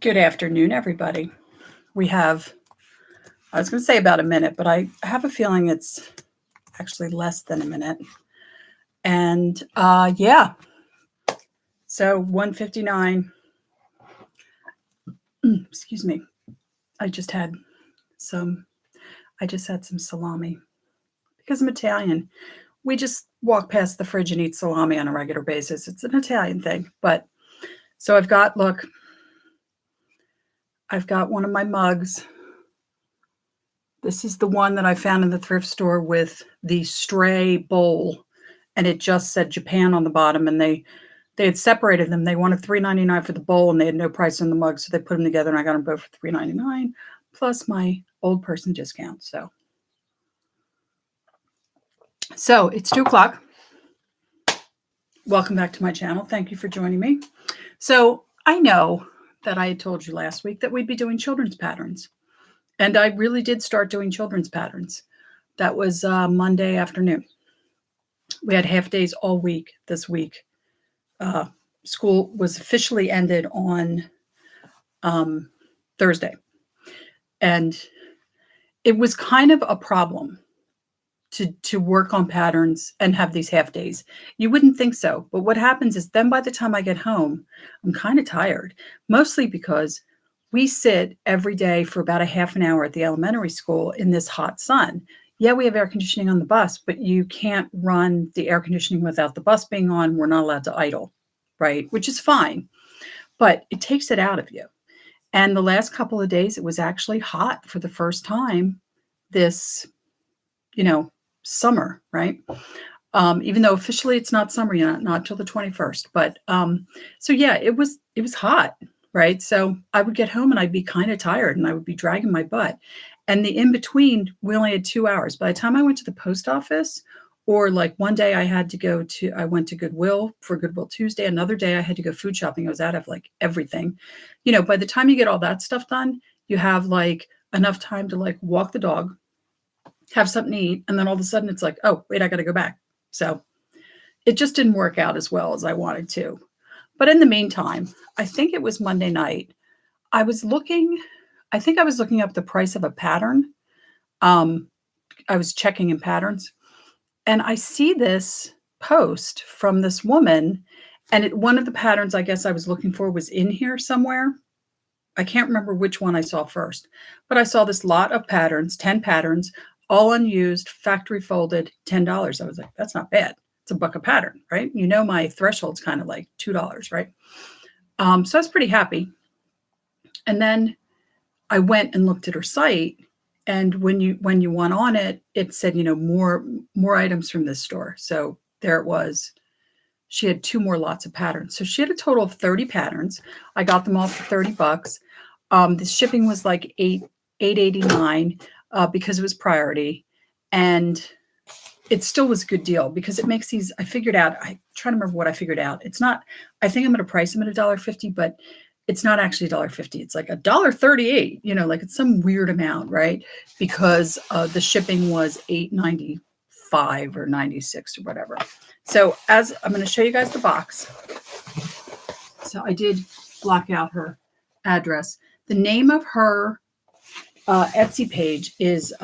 Good afternoon, everybody. We have, I was going to say about a minute, but I have a feeling it's actually less than a minute. And yeah, so 1:59. Excuse me. I just had some, I just had some salami because I'm Italian. We just walk past the fridge and eat salami on a regular basis. It's an Italian thing. But so look, I've got one of my mugs. This is the one that I found in the thrift store with the stray bowl, and it just said Japan on the bottom, and they had separated them. They wanted $3.99 for the bowl, and they had no price on the mug, so they put them together, and I got them both for $3.99 plus my old person discount. So it's 2:00. Welcome back to my channel. Thank you for joining me. So I know that I had told you last week that we'd be doing children's patterns. And I really did start doing children's patterns. That was Monday afternoon. We had half days all week this week. School was officially ended on Thursday. And it was kind of a problem to work on patterns and have these half days. You wouldn't think so. But what happens is then by the time I get home, I'm kind of tired, mostly because we sit every day for about a half an hour at the elementary school in this hot sun. Yeah, we have air conditioning on the bus, but you can't run the air conditioning without the bus being on. We're not allowed to idle, right? Which is fine, but it takes it out of you. And the last couple of days, it was actually hot for the first time this, summer, right? Even though officially it's not summer yet, not till the 21st. But so yeah, it was hot, right? So I would get home and I'd be kind of tired and I would be dragging my butt. And the in between, we only had 2 hours. By the time I went to the post office, or like one day I went to Goodwill for Goodwill Tuesday. Another day I had to go food shopping. I was out of like everything. By the time you get all that stuff done, you have like enough time to like walk the dog, have something to eat, and then all of a sudden it's like, oh, wait, I got to go back. So it just didn't work out as well as I wanted to. But in the meantime, I think it was Monday night, I think I was looking up the price of a pattern. I was checking in patterns, and I see this post from this woman, and one of the patterns I guess I was looking for was in here somewhere. I can't remember which one I saw first, but I saw this lot of patterns, 10 patterns, all unused, factory folded, $10. I was like, that's not bad. It's $1 a pattern, right? My threshold's kind of like $2, right? So I was pretty happy. And then I went and looked at her site, and when you went on it, it said, more items from this store. So there it was. She had 2 more lots of patterns. So she had a total of 30 patterns. I got them all for $30. The shipping was like $8.89 because it was priority. And it still was a good deal because it makes these, I figured out, I try to remember what I figured out. It's not, I think I'm going to price them at $1.50, but it's not actually $1.50. It's like $1.38, like it's some weird amount, right? Because the shipping was $8.95 or 96 or whatever. So I'm going to show you guys the box. So I did block out her address. The name of her Etsy page is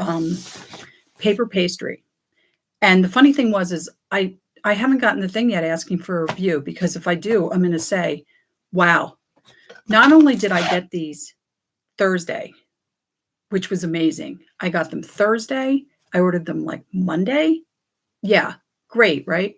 Paper Pastry. And the funny thing is I haven't gotten the thing yet asking for a review, because if I do, I'm going to say, wow, not only did I get these Thursday, which was amazing. I got them Thursday. I ordered them like Monday. Yeah, great, right?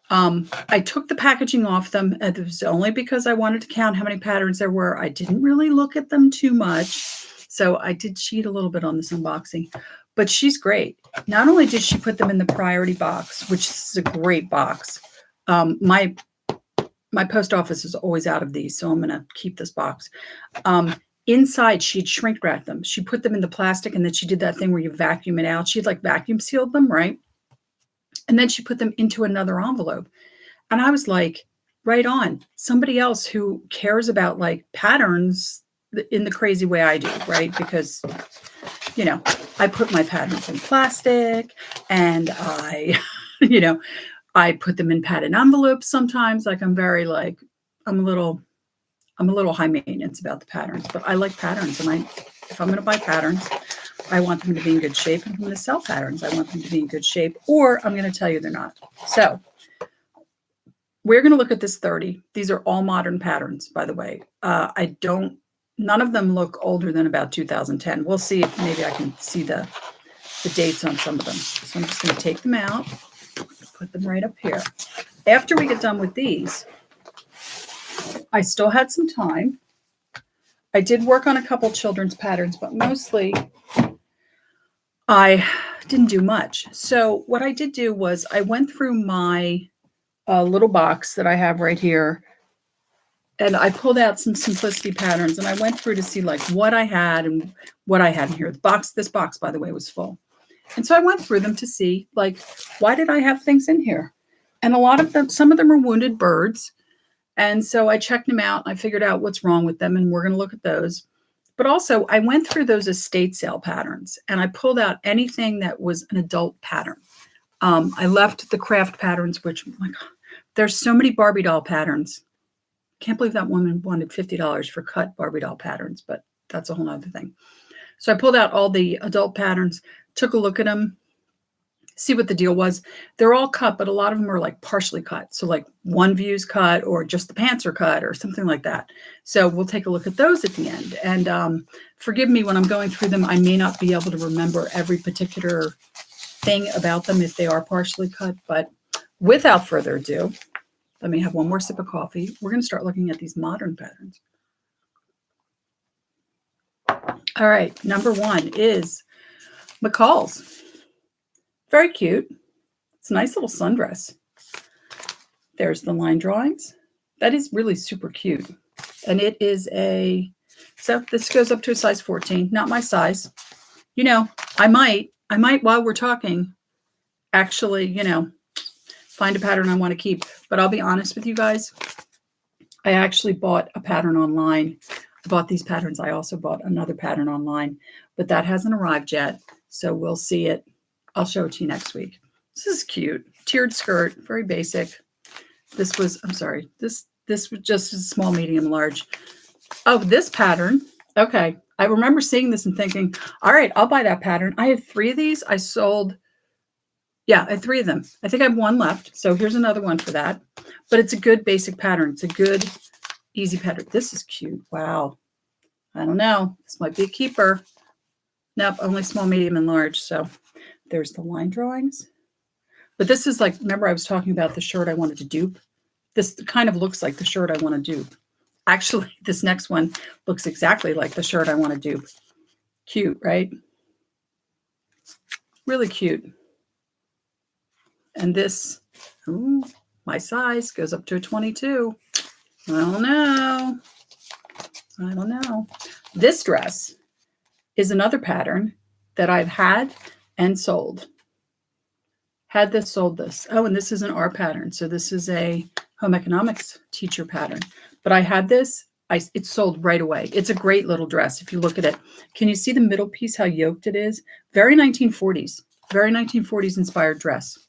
I took the packaging off them. And it was only because I wanted to count how many patterns there were. I didn't really look at them too much. So I did cheat a little bit on this unboxing. But she's great. Not only did she put them in the priority box, which is a great box. My post office is always out of these, so I'm going to keep this box. Inside, she'd shrink wrapped them. She put them in the plastic, and then she did that thing where you vacuum it out. She'd like vacuum sealed them, right? And then she put them into another envelope. And I was like, right on. Somebody else who cares about like patterns in the crazy way I do, right? Because I put my patterns in plastic, and I, I put them in padded envelopes sometimes. Like I'm a little I'm a little high maintenance about the patterns, but I like patterns. And if I'm going to buy patterns, I want them to be in good shape. And if I'm going to sell patterns, I want them to be in good shape, or I'm going to tell you they're not. So we're going to look at this 30. These are all modern patterns, by the way. None of them look older than about 2010. We'll see if maybe I can see the dates on some of them. So I'm just going to take them out, put them right up here. After we get done with these, I still had some time. I did work on a couple children's patterns, but mostly I didn't do much. So what I did do was I went through my little box that I have right here, and I pulled out some simplicity patterns, and I went through to see like what I had and what I had in here. This box, by the way, was full. And so I went through them to see like, why did I have things in here? And a lot of them, some of them are wounded birds. And so I checked them out and I figured out what's wrong with them. And we're going to look at those. But also I went through those estate sale patterns and I pulled out anything that was an adult pattern. I left the craft patterns, which, oh my God, there's so many Barbie doll patterns. Can't believe that woman wanted $50 for cut Barbie doll patterns, but that's a whole nother thing. So I pulled out all the adult patterns, took a look at them, see what the deal was. They're all cut, but a lot of them are like partially cut. So like one view's cut or just the pants are cut or something like that. So we'll take a look at those at the end. And forgive me when I'm going through them, I may not be able to remember every particular thing about them if they are partially cut. But without further ado, let me have one more sip of coffee. We're going to start looking at these modern patterns. All right, number one is McCall's. Very cute. It's a nice little sundress. There's the line drawings. That is really super cute. And it is so this goes up to a size 14, not my size. You know, I might while we're talking, actually, find a pattern I want to keep. But I'll be honest with you guys. I actually bought a pattern online. I bought these patterns. I also bought another pattern online, but that hasn't arrived yet. So we'll see it. I'll show it to you next week. This is cute. Tiered skirt, very basic. This was just a small, medium, large. Oh, this pattern. Okay. I remember seeing this and thinking, all right, I'll buy that pattern. I had 3 of these. I had 3 of them. I think I have 1 left. So here's another one for that. But it's a good basic pattern. It's a good, easy pattern. This is cute. Wow. I don't know. This might be a keeper. Nope, only small, medium, and large. So there's the line drawings. But this is like, remember I was talking about the shirt I wanted to dupe? This kind of looks like the shirt I want to dupe. Actually, this next one looks exactly like the shirt I want to dupe. Cute, right? Really cute. And this, my size goes up to a 22. I don't know. This dress is another pattern that I've had and sold. Had this, sold this. Oh, and this is an R pattern. So this is a home economics teacher pattern. But I had this. It sold right away. It's a great little dress. If you look at it, can you see the middle piece, how yoked it is? Very 1940s. Very 1940s inspired dress.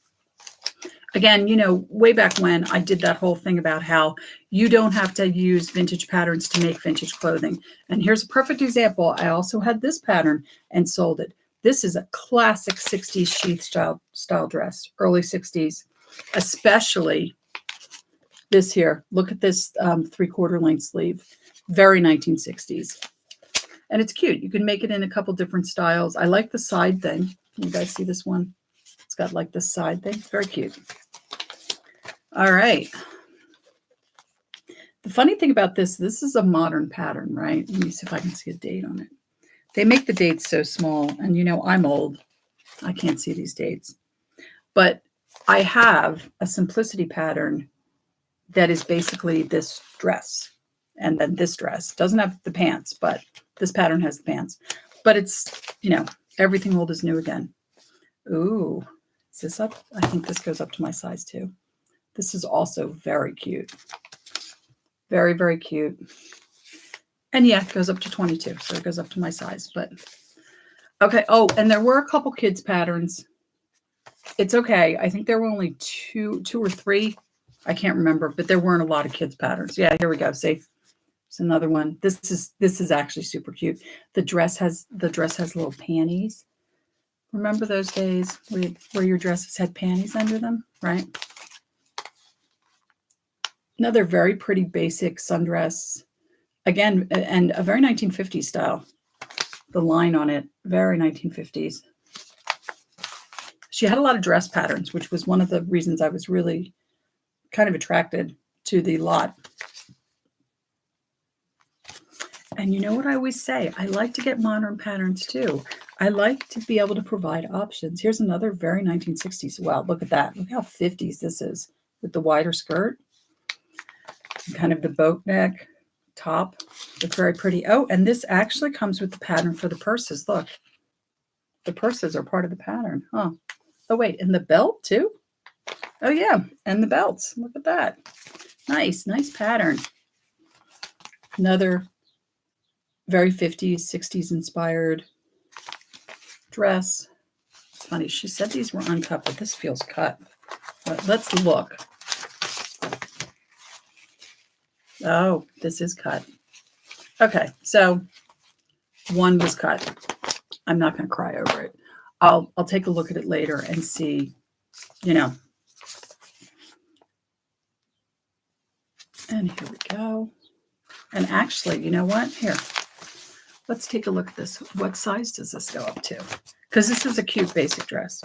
Again, way back when I did that whole thing about how you don't have to use vintage patterns to make vintage clothing. And here's a perfect example. I also had this pattern and sold it. This is a classic 60s sheath style dress, early 60s, especially this here. Look at this 3/4 length sleeve, very 1960s. And it's cute. You can make it in a couple different styles. I like the side thing. Can you guys see this one? It's got like this side thing. It's very cute. All right. The funny thing about this is a modern pattern, right? Let me see if I can see a date on it. They make the dates so small, and I'm old. I can't see these dates. But I have a simplicity pattern that is basically this dress. And then this dress doesn't have the pants, but this pattern has the pants. But it's, everything old is new again. Ooh, is this up? I think this goes up to my size too. This is also very cute. Very, very cute. And yeah, it goes up to 22. So it goes up to my size. But okay. Oh, and there were a couple kids patterns. It's okay. I think there were only two or three. I can't remember, but there weren't a lot of kids patterns. Yeah, here we go. See It's another one. This is actually super cute. The dress has little panties. Remember those days where your dresses had panties under them, right? Another very pretty basic sundress. Again, and a very 1950s style. The line on it, very 1950s. She had a lot of dress patterns, which was one of the reasons I was really kind of attracted to the lot. And you know what I always say? I like to get modern patterns too. I like to be able to provide options. Here's another very 1960s. Wow, look at that. Look how 50s this is with the wider skirt. Kind of the boat neck top. It's very pretty. Oh, and this actually comes with the pattern for the purses. Look, the purses are part of the pattern. Huh. Oh, wait, and the belt too? Oh, yeah, and the belts. Look at that. Nice pattern. Another very 50s, 60s inspired dress. It's funny, she said these were uncut, but this feels cut. But let's look. Oh, this is cut. Okay, so one was cut. I'm not going to cry over it. I'll take a look at it later and see, you know. And here we go. And actually, you know what? Here, let's take a look at this. What size does this go up to? Because this is a cute basic dress.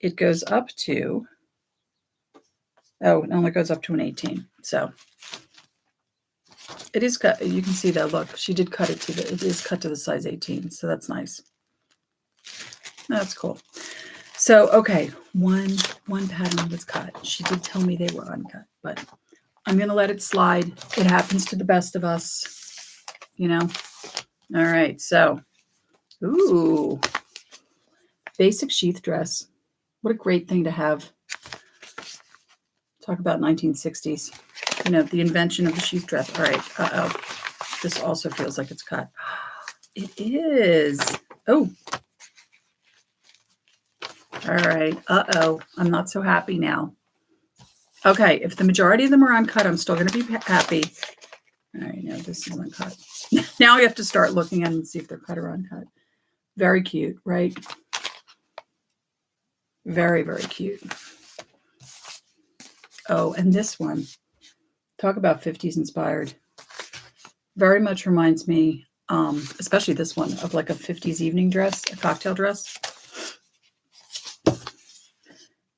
It goes up to, oh, it only goes up to an 18. So it is cut. You can see that. Look, she did cut it to it is cut to the size 18. So that's nice. That's cool. So, okay, one pattern was cut. She did tell me they were uncut, but I'm going to let it slide. It happens to the best of us, you know. All right, so, ooh, basic sheath dress. What a great thing to have. Talk about 1960s. You know, the invention of the sheath dress. All right, uh-oh. This also feels like it's cut. It is. Oh. All right. Uh-oh. I'm not so happy now. Okay. If the majority of them are uncut, I'm still going to be happy. All right. No, this is uncut. Now I have to start looking at them and see if they're cut or uncut. Very cute, right? Very, very cute. Oh, and this one. Talk about 50s inspired. Very much reminds me, especially this one, of like a 50s evening dress, a cocktail dress.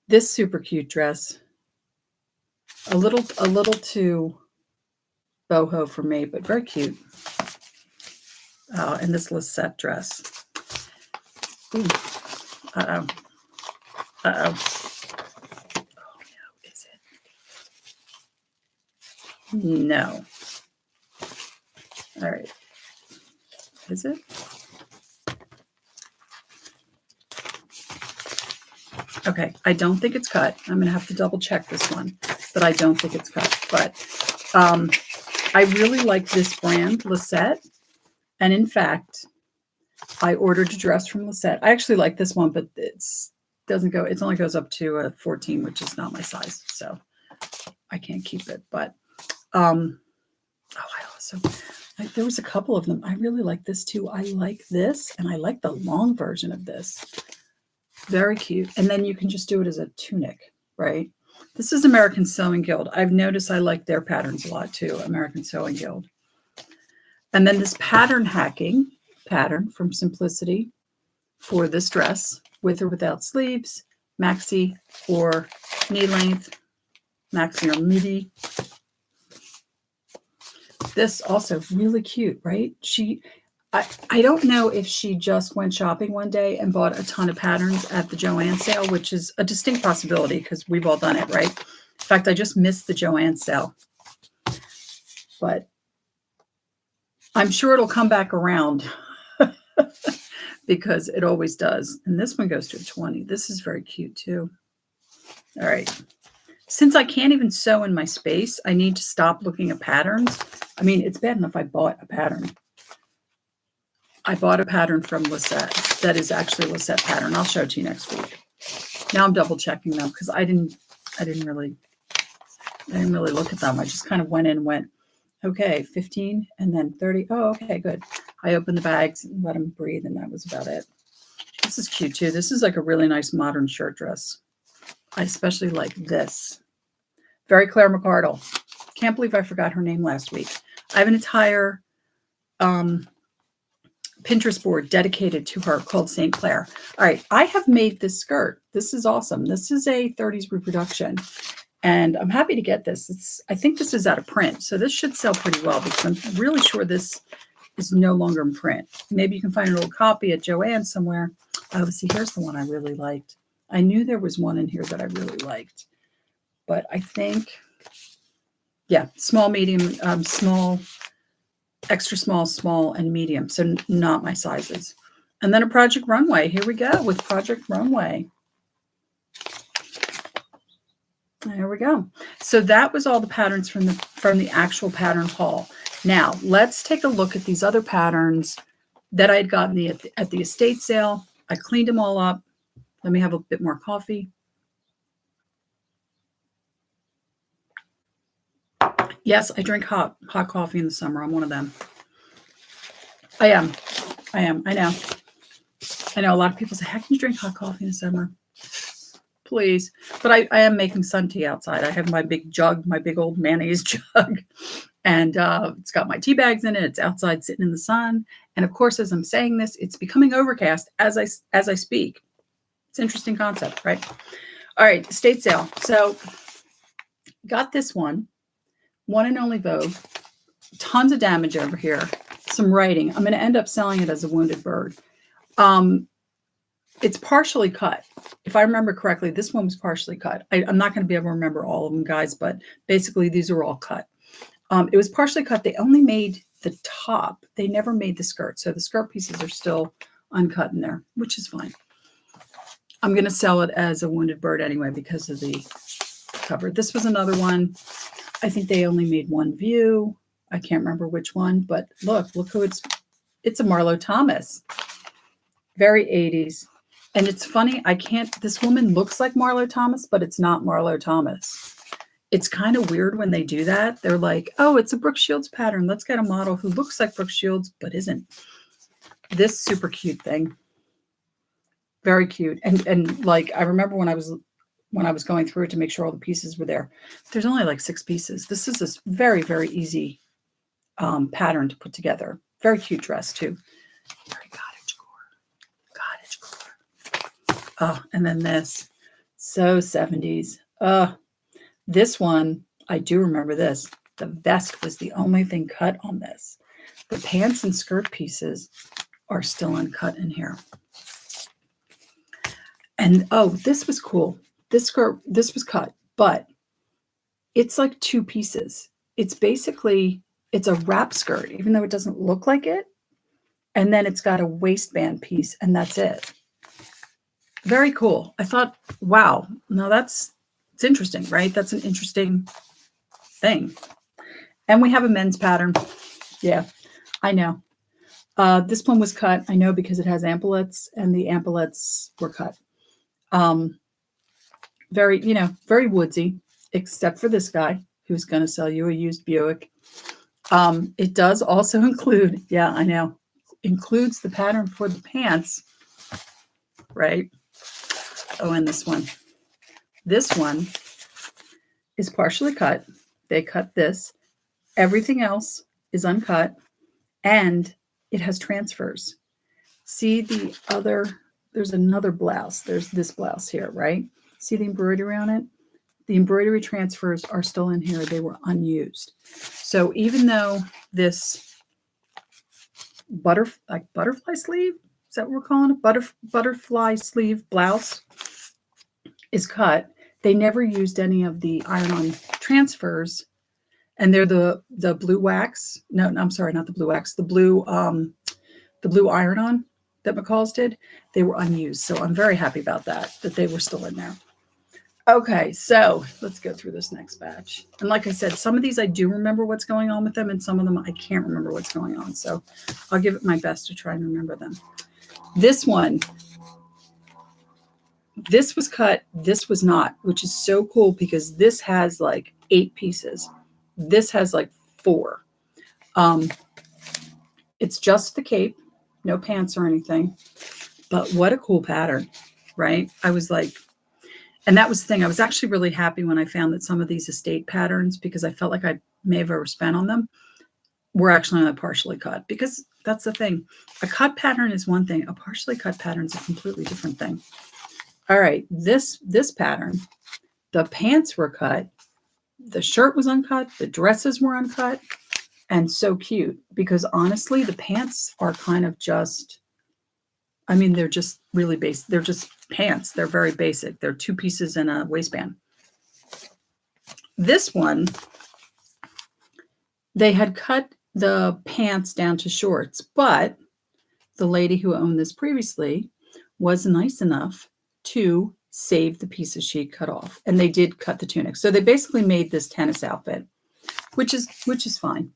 This super cute dress, a little too boho for me, but very cute. And this Lisette dress. Ooh. Uh-oh. Uh-oh. Oh, no, is it? No. All right. Is it? Okay, I don't think it's cut. I'm going to have to double check this one, but I don't think it's cut. But I really like this brand, Lisette. And in fact, I ordered a dress from Lisette. I actually like this one, but it only goes up to a 14, which is not my size. So I can't keep it. But, there was a couple of them. I really like this too. I like this, and I like the long version of this. Very cute. And then you can just do it as a tunic, right? This is American Sewing Guild. I've noticed I like their patterns a lot too, American Sewing Guild. And then this pattern hacking pattern from Simplicity for this dress, with or without sleeves, maxi or knee length, maxi or midi. This also really cute, right? I don't know if she just went shopping one day and bought a ton of patterns at the Joann sale, which is a distinct possibility because we've all done it, right? In fact, I just missed the Joann sale. But I'm sure it'll come back around because it always does. And this one goes to a 20. This is very cute too. All right. Since I can't even sew in my space, I need to stop looking at patterns. I mean, it's bad enough I bought a pattern. I bought a pattern from Lisette that is actually a Lisette pattern. I'll show it to you next week. Now I'm double checking them because I didn't really look at them. I just kind of went in and went. Okay, 15 and then 30. Oh, okay, good. I opened the bags and let them breathe, and that was about it. This is cute too. This is like a really nice modern shirt dress. I especially like this. Very Claire McCardle. Can't believe I forgot her name last week. I have an entire Pinterest board dedicated to her called St. Clair. All right, I have made this skirt. This is awesome. This is a 30s reproduction, and I'm happy to get this. I think this is out of print, so this should sell pretty well because I'm really sure this is no longer in print. Maybe you can find an old copy at Joann's somewhere. Oh, see, here's the one I really liked. I knew there was one in here that I really liked, but I think, yeah, small, medium, small, extra small, small, and medium. So not my sizes. And then a Project Runway. Here we go with Project Runway. There we go. So that was all the patterns from the actual pattern haul. Now let's take a look at these other patterns that I had gotten at the estate sale. I cleaned them all up. Let me have a bit more coffee. Yes, I drink hot coffee in the summer. I'm one of them. I am. I know. I know a lot of people say, how can you drink hot coffee in the summer? Please. But I am making sun tea outside. I have my big jug, my big old mayonnaise jug. And it's got my tea bags in it. It's outside sitting in the sun. And of course, as I'm saying this, it's becoming overcast as I speak. It's an interesting concept, right? All right, estate sale. So got this one and only Vogue. Tons of damage over here. Some writing. I'm going to end up selling it as a wounded bird. It's partially cut. If I remember correctly, this one was partially cut. I'm not going to be able to remember all of them, guys, but basically these are all cut. It was partially cut. They only made the top. They never made the skirt. So the skirt pieces are still uncut in there, which is fine. I'm going to sell it as a wounded bird anyway because of the cover. This was another one. I think they only made one view. I can't remember which one, but look who it's a Marlo Thomas. Very 80s. And it's funny, this woman looks like Marlo Thomas, but it's not Marlo Thomas. It's kind of weird when they do that. They're like, oh, it's a Brooke Shields pattern. Let's get a model who looks like Brooke Shields, but isn't. This super cute thing. Very cute. And like, I remember when I was going through it to make sure all the pieces were there. There's only like 6 pieces. This is a very, very easy pattern to put together. Very cute dress too. Very cottage core. Oh, and then this. So 70s. This one, I do remember this. The vest was the only thing cut on this. The pants and skirt pieces are still uncut in here. And oh, this was cool. This was cut, but it's like 2 pieces. It's a wrap skirt, even though it doesn't look like it. And then it's got a waistband piece, and that's it. Very cool. I thought, wow, now it's interesting, right? That's an interesting thing. And we have a men's pattern. Yeah, I know. This one was cut, I know, because it has ampoulettes, and the ampoulettes were cut. Very woodsy, except for this guy who's going to sell you a used Buick. It does also include, yeah, I know, includes the pattern for the pants, right? Oh, and this one. This one is partially cut. They cut this. Everything else is uncut, and it has transfers. See there's another blouse. There's this blouse here, right? See the embroidery on it? The embroidery transfers are still in here. They were unused. So even though this butterfly sleeve, is that what we're calling it? Butterfly sleeve blouse is cut. They never used any of the iron-on transfers, and they're the blue wax. No, I'm sorry, not the blue wax. The blue iron-on that McCall's did. They were unused, so I'm very happy about that they were still in there. Okay, so let's go through this next batch. And like I said, some of these I do remember what's going on with them, and some of them I can't remember what's going on. So I'll give it my best to try and remember them. This one. This was cut, this was not, which is so cool because this has like 8 pieces. This has like 4. Um, it's just the cape, no pants or anything. But what a cool pattern, right? I was like, and that was the thing. I was actually really happy when I found that some of these estate patterns, because I felt like I may have overspent on them, were actually only partially cut. Because that's the thing. A cut pattern is one thing. A partially cut pattern is a completely different thing. All right, this pattern, the pants were cut, the shirt was uncut, the dresses were uncut, and so cute. Because honestly, the pants are kind of just, I mean, they're just really basic. They're just pants. They're very basic. They're 2 pieces and a waistband. This one, they had cut the pants down to shorts, but the lady who owned this previously was nice enough to save the pieces she cut off, and they did cut the tunic. So they basically made this tennis outfit, which is fine.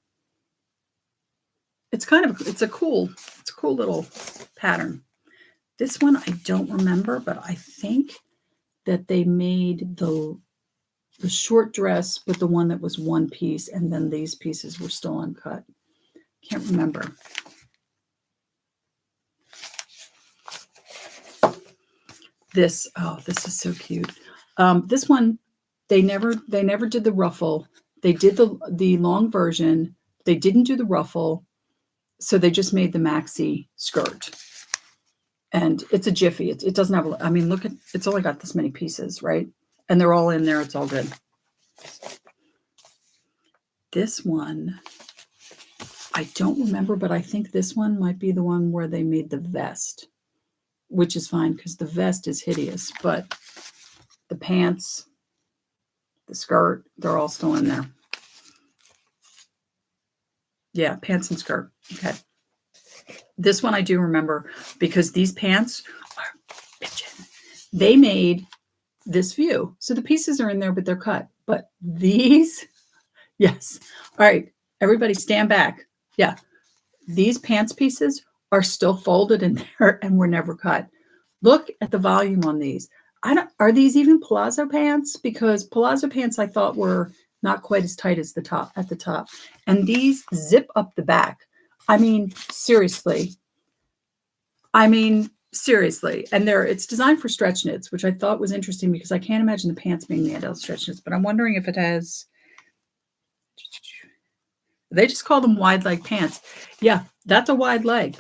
It's a cool little pattern. This one I don't remember, but I think that they made the short dress with the one that was one piece, and then these pieces were still uncut. Can't remember. This is so cute. This one, they never did the ruffle. They did the long version. They didn't do the ruffle, so they just made the maxi skirt. And it's a jiffy. It doesn't have, I mean, look at, it's only got this many pieces, right? And they're all in there. It's all good. This one, I don't remember, but I think this one might be the one where they made the vest, which is fine because the vest is hideous, but the pants, the skirt, they're all still in there. Yeah, pants and skirt. Okay. This one I do remember because these pants are bitchin'. They made this view. So the pieces are in there, but they're cut. But these, yes. All right, everybody stand back. Yeah. These pants pieces are still folded in there and were never cut. Look at the volume on these. Are these even palazzo pants? Because palazzo pants I thought were not quite as tight as at the top. And these zip up the back. I mean, seriously. And it's designed for stretch knits, which I thought was interesting because I can't imagine the pants being made out of stretch knits, but I'm wondering if it has, they just call them wide leg pants. Yeah, that's a wide leg.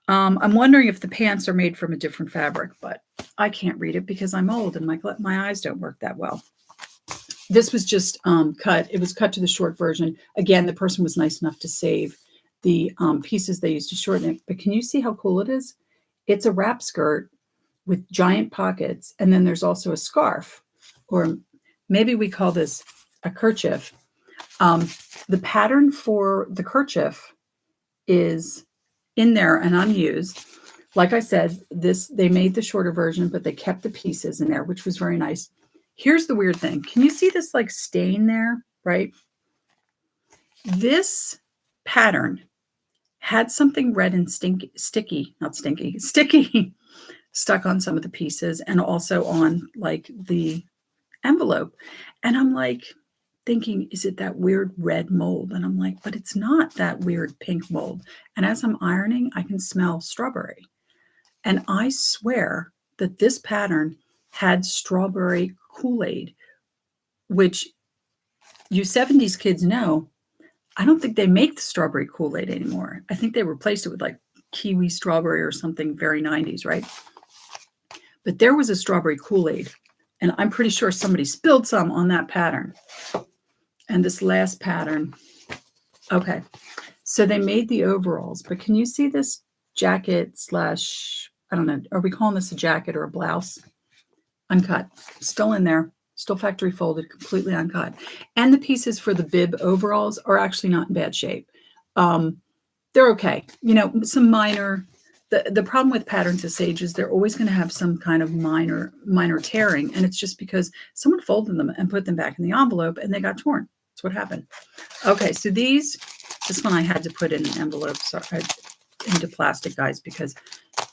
I'm wondering if the pants are made from a different fabric, but I can't read it because I'm old and my eyes don't work that well. This was just cut. It was cut to the short version. Again, the person was nice enough to save the pieces they used to shorten it. But can you see how cool it is? It's a wrap skirt with giant pockets. And then there's also a scarf, or maybe we call this a kerchief. The pattern for the kerchief is in there and unused. Like I said, they made the shorter version, but they kept the pieces in there, which was very nice. Here's the weird thing. Can you see this like stain there, right? This pattern had something red and sticky stuck on some of the pieces and also on like the envelope. And I'm like thinking, is it that weird red mold? And I'm like, but it's not that weird pink mold. And as I'm ironing, I can smell strawberry. And I swear that this pattern had strawberry Kool-Aid, which you 70s kids know, I don't think they make the strawberry Kool-Aid anymore. I think they replaced it with like kiwi strawberry or something very 90s, right? But there was a strawberry Kool-Aid, and I'm pretty sure somebody spilled some on that pattern. And this last pattern, okay. So they made the overalls, but can you see this jacket slash, I don't know, are we calling this a jacket or a blouse? Uncut, still in there, still factory folded, completely uncut. And the pieces for the bib overalls are actually not in bad shape. They're okay. You know, some minor, the problem with patterns of sage is they're always going to have some kind of minor tearing. And it's just because someone folded them and put them back in the envelope and they got torn. That's what happened. Okay, so this one I had to put in an envelope, into plastic, guys, because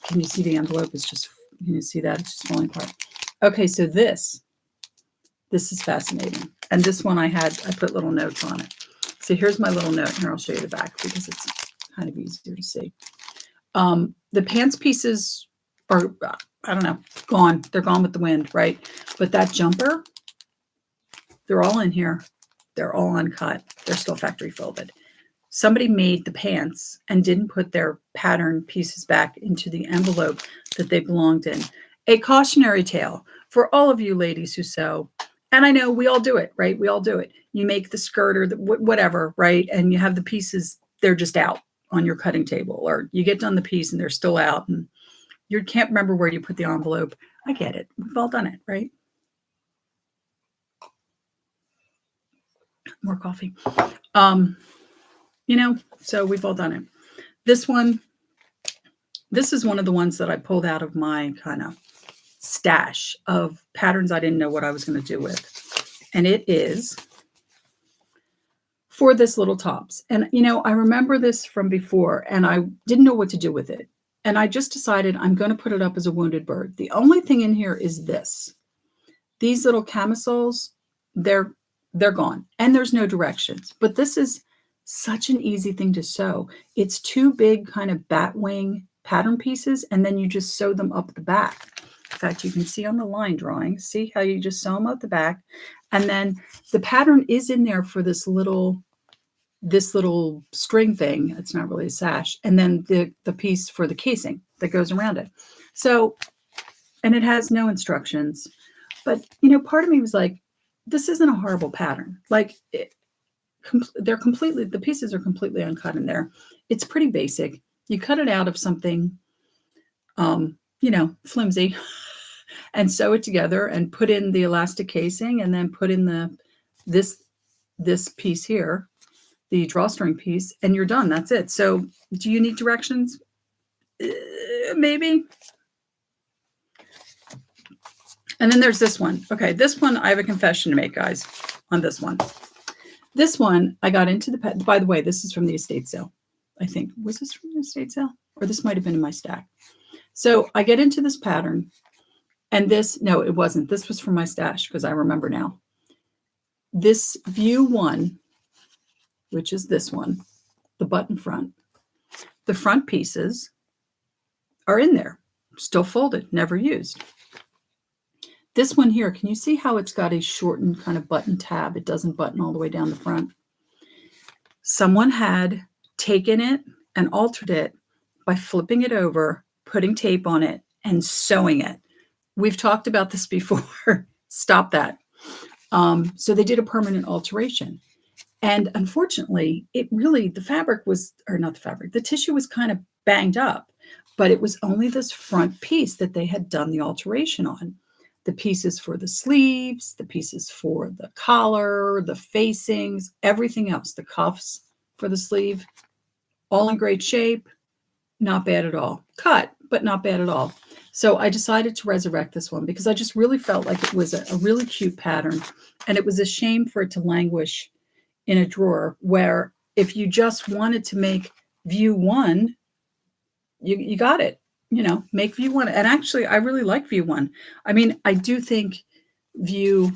can you see the envelope is just, can you see that? It's just falling apart. Okay, so this is fascinating. And this one I put little notes on it. So here's my little note. Here, I'll show you the back because it's kind of easier to see. The pants pieces are, I don't know, gone. They're gone with the wind, right? But that jumper, they're all in here. They're all uncut. They're still factory folded. Somebody made the pants and didn't put their pattern pieces back into the envelope that they belonged in. A cautionary tale for all of you ladies who sew. And I know we all do it, right? We all do it. You make the skirt or the whatever, right? And you have the pieces, they're just out on your cutting table, or you get done the piece and they're still out and you can't remember where you put the envelope. I get it. We've all done it, right? More coffee. So we've all done it. This is one of the ones that I pulled out of my kind of stash of patterns I didn't know what I was going to do with. And it is for this little tops. And, I remember this from before and I didn't know what to do with it. And I just decided I'm going to put it up as a wounded bird. The only thing in here is this. These little camisoles, they're gone and there's no directions. But this is such an easy thing to sew. It's two big kind of bat wing pattern pieces, and then you just sew them up the back. In fact, you can see on the line drawing, see how you just sew them up the back. And then the pattern is in there for this little string thing. It's not really a sash. And then the piece for the casing that goes around it. So, and it has no instructions. But, part of me was like, this isn't a horrible pattern. Like, the pieces are completely uncut in there. It's pretty basic. You cut it out of something, flimsy and sew it together and put in the elastic casing and then put in this piece here, the drawstring piece, and you're done. That's it. So do you need directions? Maybe. And then there's this one. Okay, this one, I have a confession to make, guys, on this one. This one, I got into by the way, this is from the estate sale, I think. Was this from the estate sale? Or this might have been in my stack. So I get into this pattern, and no, it wasn't. This was from my stash, because I remember now. This view 1, which is this one, the button front, the front pieces are in there, still folded, never used. This one here, can you see how it's got a shortened kind of button tab? It doesn't button all the way down the front. Someone had taken it and altered it by flipping it over, putting tape on it, and sewing it. We've talked about this before. Stop that. So they did a permanent alteration. And unfortunately, the tissue was kind of banged up, but it was only this front piece that they had done the alteration on. The pieces for the sleeves, the pieces for the collar, the facings, everything else, the cuffs for the sleeve, all in great shape, not bad at all. Cut, but not bad at all. So I decided to resurrect this one because I just really felt like it was a really cute pattern, and it was a shame for it to languish in a drawer, where if you just wanted to make view 1, you got it. Make view 1. And actually, I really like view 1. I mean, I do think view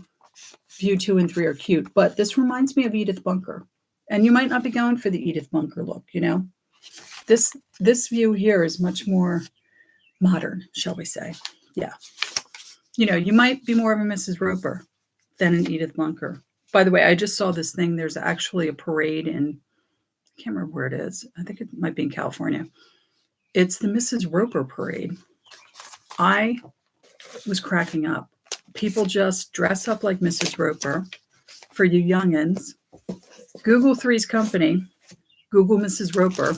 2 and 3 are cute, but this reminds me of Edith Bunker. And you might not be going for the Edith Bunker look, This view here is much more modern, shall we say. Yeah. You might be more of a Mrs. Roper than an Edith Bunker. By the way, I just saw this thing. There's actually a parade in, I can't remember where it is. I think it might be in California. It's the Mrs. Roper parade. I was cracking up. People just dress up like Mrs. Roper. For you youngins, Google Three's Company, Google Mrs. Roper.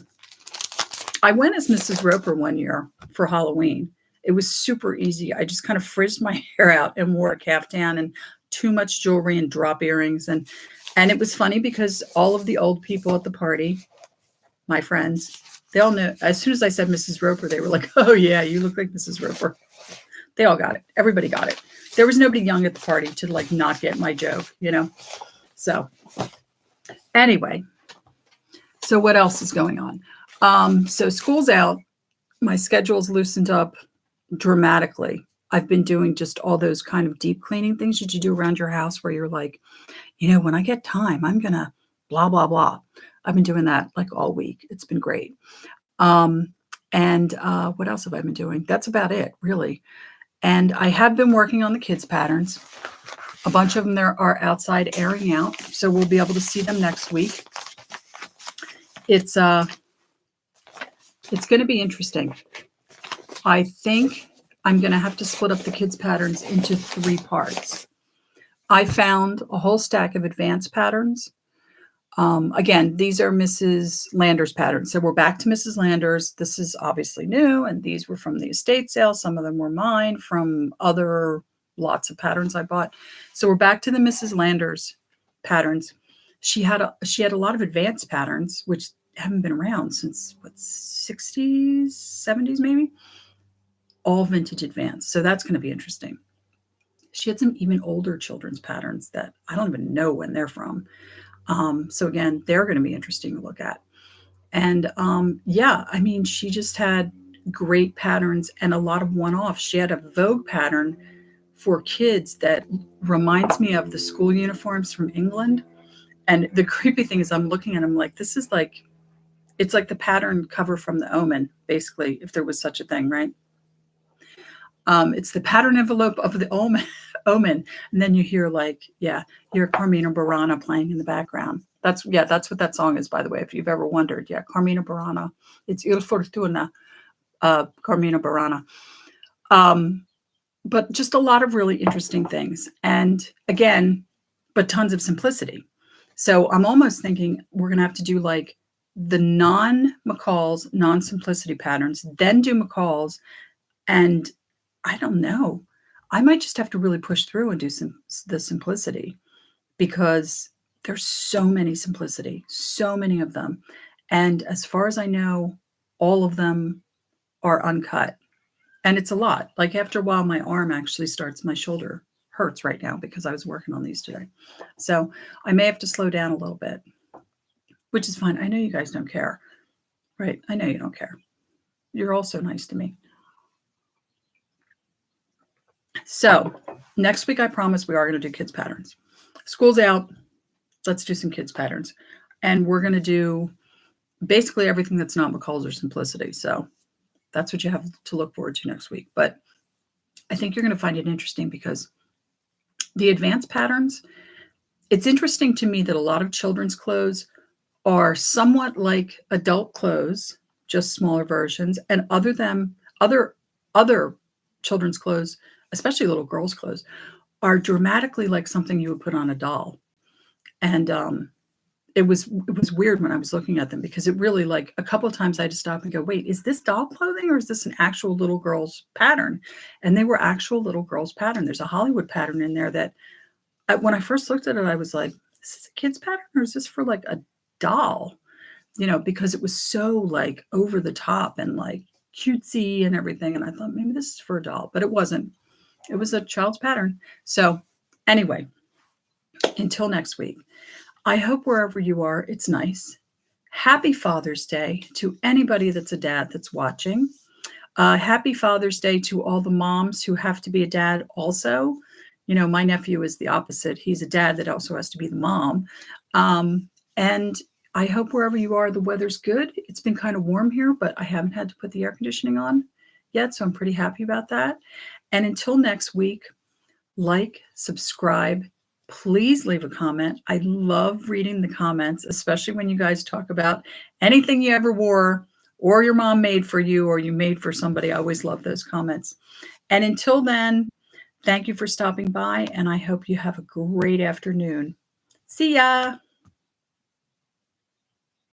I went as Mrs. Roper one year for Halloween. It was super easy. I just kind of frizzed my hair out and wore a caftan and too much jewelry and drop earrings. And it was funny because all of the old people at the party, my friends, they all knew. As soon as I said Mrs. Roper, they were like, oh, yeah, you look like Mrs. Roper. They all got it. Everybody got it. There was nobody young at the party to not get my joke, So anyway, so what else is going on? So school's out. My schedule's loosened up dramatically. I've been doing just all those kind of deep cleaning things that you do around your house where you're like, when I get time, I'm going to blah, blah, blah. I've been doing that like all week. It's been great. Um, and what else have I been doing? That's about it, really. And I have been working on the kids' patterns. A bunch of them there are outside airing out, so we'll be able to see them next week. It's going to be interesting. I think I'm going to have to split up the kids' patterns into 3 parts. I found a whole stack of advanced patterns. Again, these are Mrs. Lander's patterns. So we're back to Mrs. Lander's. This is obviously new, and these were from the estate sale. Some of them were mine from other lots of patterns I bought. So we're back to the Mrs. Lander's patterns. She had a lot of advanced patterns, which haven't been around since what, 60s, 70s maybe, all vintage advanced. So that's going to be interesting. She had some even older children's patterns that I don't even know when they're from. So again, they're going to be interesting to look at. And yeah, I mean, she just had great patterns and a lot of one-offs. She had a Vogue pattern for kids that reminds me of the school uniforms from England. And the creepy thing is I'm looking at them like, this is like, it's like the pattern cover from the Omen, basically, if there was such a thing, right? It's the pattern envelope of the Omen. And then you hear like, yeah, you hear Carmina Burana playing in the background. That's what that song is, by the way, if you've ever wondered. Yeah, Carmina Burana. It's Il Fortuna, Carmina Burana. But just a lot of really interesting things. And again, but tons of simplicity. So I'm almost thinking we're going to have to do like the non-McCall's, non-simplicity patterns, then do McCall's. And I don't know. I might just have to really push through and do the simplicity because there's so many simplicity, so many of them. And as far as I know, all of them are uncut. And it's a lot. Like after a while, my arm actually starts, my shoulder hurts right now because I was working on these today. So I may have to slow down a little bit, which is fine. I know you guys don't care, right? I know you don't care. You're all so nice to me. So next week, I promise we are going to do kids patterns. School's out. Let's do some kids patterns. And we're going to do basically everything that's not McCall's or simplicity. So that's what you have to look forward to next week. But I think you're going to find it interesting because the advanced patterns, it's interesting to me that a lot of children's clothes are somewhat like adult clothes, just smaller versions, and other children's clothes, especially little girls' clothes, are dramatically like something you would put on a doll. And it was weird when I was looking at them because it really, like, a couple of times I had to stop and go, wait, is this doll clothing or is this an actual little girl's pattern? And they were actual little girl's pattern. There's a Hollywood pattern in there that when I first looked at it, I was like, is this a kid's pattern or is this for like a doll? You know, because it was so like over the top and like cutesy and everything. And I thought maybe this is for a doll, but it wasn't. It was a child's pattern. So anyway, until next week, I hope wherever you are, it's nice. Happy Father's Day to anybody that's a dad that's watching. Happy Father's Day to all the moms who have to be a dad also. You know, my nephew is the opposite. He's a dad that also has to be the mom. And I hope wherever you are, the weather's good. It's been kind of warm here, but I haven't had to put the air conditioning on yet, so I'm pretty happy about that. And until next week, like, subscribe, please leave a comment. I love reading the comments, especially when you guys talk about anything you ever wore or your mom made for you or you made for somebody. I always love those comments. And until then, thank you for stopping by, and I hope you have a great afternoon. See ya.